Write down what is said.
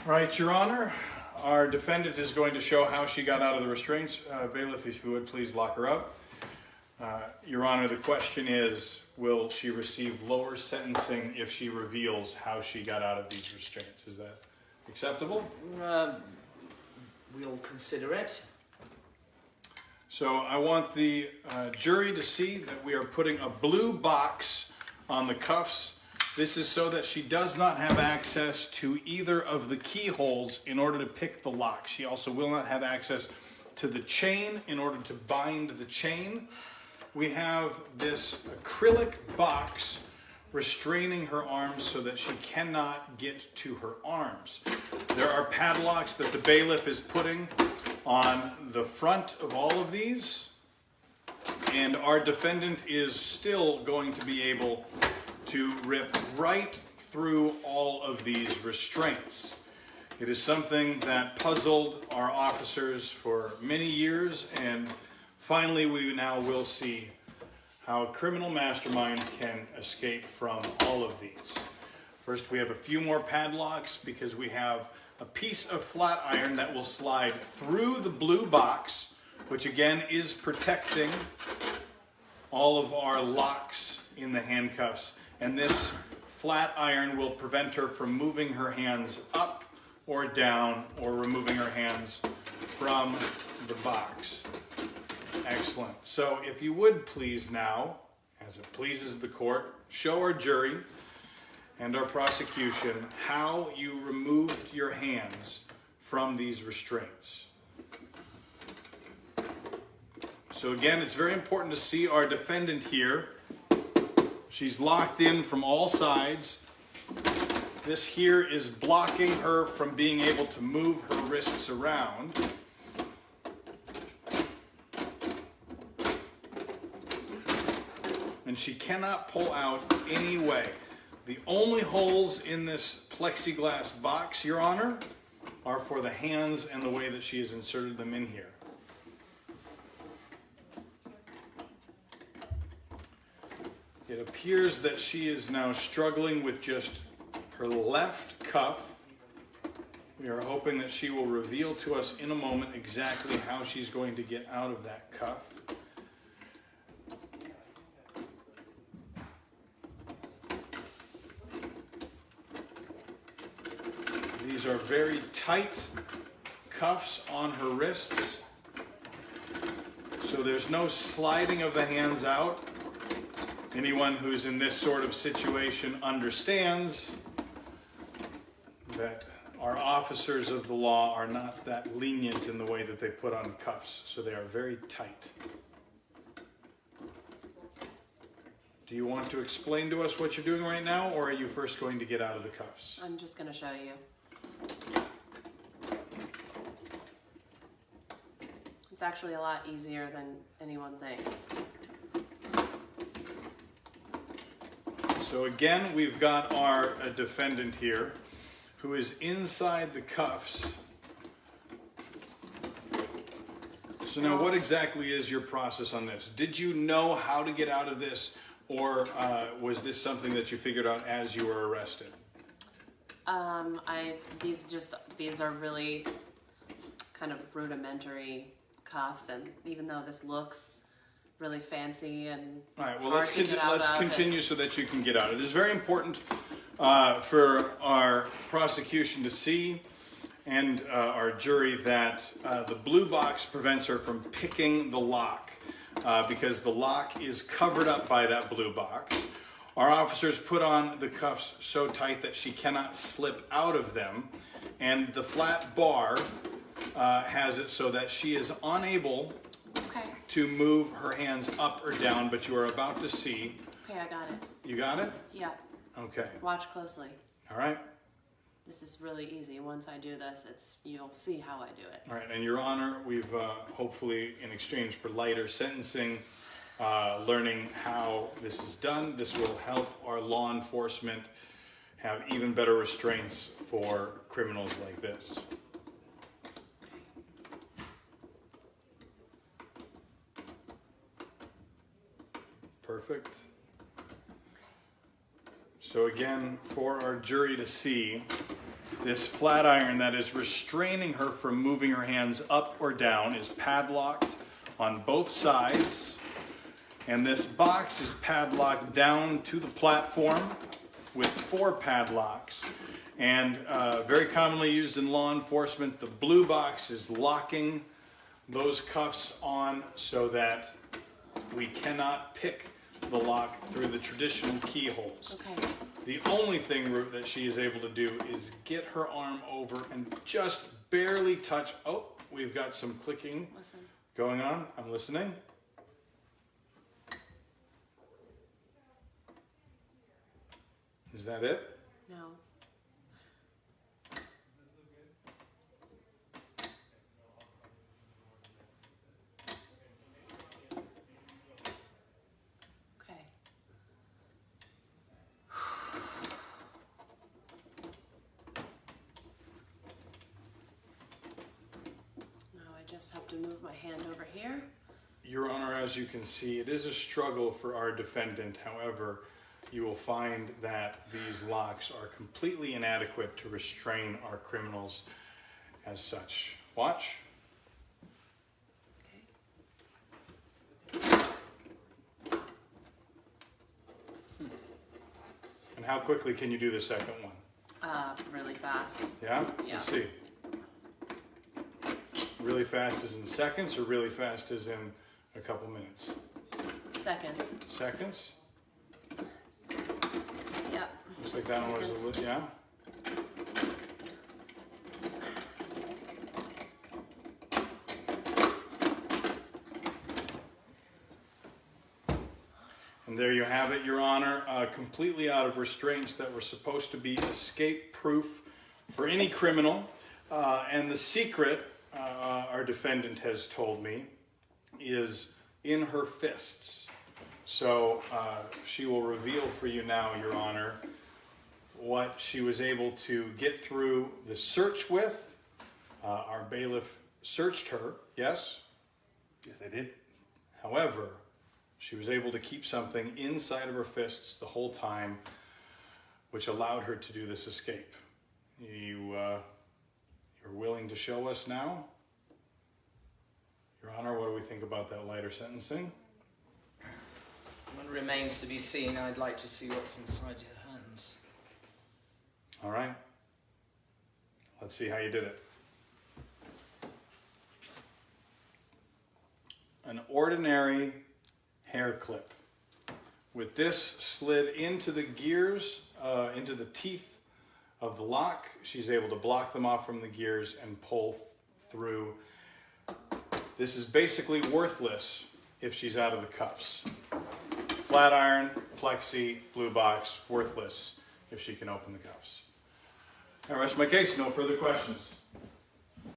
Right, Your Honor. Our defendant is going to show how she got out of the restraints. Bailiff, if you would please lock her up. Your Honor, the question is, will she receive lower sentencing if she reveals how she got out of these restraints? Is that acceptable? We'll consider it. So I want the jury to see that we are putting a blue box on the cuffs. This is so that she does not have access to either of the keyholes in order to pick the lock. She also will not have access to the chain in order to bind the chain. We have this acrylic box restraining her arms so that she cannot get to her arms. There are padlocks that the bailiff is putting on the front of all of these, and our defendant is still going to be able to rip right through all of these restraints. It is something that puzzled our officers for many years, and finally we now will see how a criminal mastermind can escape from all of these. First, we have a few more padlocks because we have a piece of flat iron that will slide through the blue box, which again is protecting all of our locks in the handcuffs. And this flat iron will prevent her from moving her hands up or down or removing her hands from the box. Excellent. So if you would please now, as it pleases the court, show our jury and our prosecution how you removed your hands from these restraints. So again, it's very important to see our defendant here. She's locked in from all sides. This here is blocking her from being able to move her wrists around. And she cannot pull out any way. The only holes in this plexiglass box, Your Honor, are for the hands and the way that she has inserted them in here. It appears that she is now struggling with just her left cuff. We are hoping that she will reveal to us in a moment exactly how she's going to get out of that cuff. These are very tight cuffs on her wrists, so there's no sliding of the hands out. Anyone who's in this sort of situation understands that our officers of the law are not that lenient in the way that they put on cuffs, so they are very tight. Do you want to explain to us what you're doing right now, or are you first going to get out of the cuffs? I'm just going to show you. It's actually a lot easier than anyone thinks. So again, we've got our defendant here who is inside the cuffs. So now what exactly is your process on this? Did you know how to get out of this, or was this something that you figured out as you were arrested? These are really kind of rudimentary cuffs, and even though this looks really fancy and all right, well, hard let's to get out of, continue so that you can get out. It is very important for our prosecution to see and our jury that the blue box prevents her from picking the lock because the lock is covered up by that blue box. Our officers put on the cuffs so tight that she cannot slip out of them, and the flat bar has it so that she is unable to move her hands up or down, but you are about to see. Okay, I got it. You got it? Yeah. Okay. Watch closely. All right. This is really easy. Once I do this, you'll see how I do it. All right, and Your Honor, we've hopefully, in exchange for lighter sentencing, learning how this is done, this will help our law enforcement have even better restraints for criminals like this. Perfect. So again, for our jury to see, This flat iron that is restraining her from moving her hands up or down is padlocked on both sides. And this box is padlocked down to the platform with 4 padlocks. And very commonly used in law enforcement, the blue box is locking those cuffs on so that we cannot pick the lock through the traditional keyholes. Okay. The only thing that she is able to do is get her arm over and just barely touch. Oh, we've got some clicking Listen. going on. I'm listening. Is that it? No. Okay. Now I just have to move my hand over here. Your Honor, as you can see, it is a struggle for our defendant. However, you will find that these locks are completely inadequate to restrain our criminals as such. Watch. Okay. And how quickly can you do the second one? Really fast. Yeah? Yeah. Let's see. Really fast as in seconds or really fast as in a couple minutes? Seconds. Seconds? Yeah. Looks like that one was a little, yeah? And there you have it, Your Honor, completely out of restraints that were supposed to be escape-proof for any criminal. And the secret, our defendant has told me, is in her fists. So she will reveal for you now, Your Honor, what she was able to get through the search with. Our bailiff searched her, yes? Yes, I did. However, she was able to keep something inside of her fists the whole time, which allowed her to do this escape. You're willing to show us now? Your Honor, what do we think about that lighter sentencing? What remains to be seen, I'd like to see what's inside your hands. All right. Let's see how you did it. An ordinary hair clip. With this slid into the gears, into the teeth of the lock, she's able to block them off from the gears and pull through. This is basically worthless if she's out of the cuffs. Flat iron, plexi, blue box, worthless if she can open the cuffs. I rest my case. No further questions.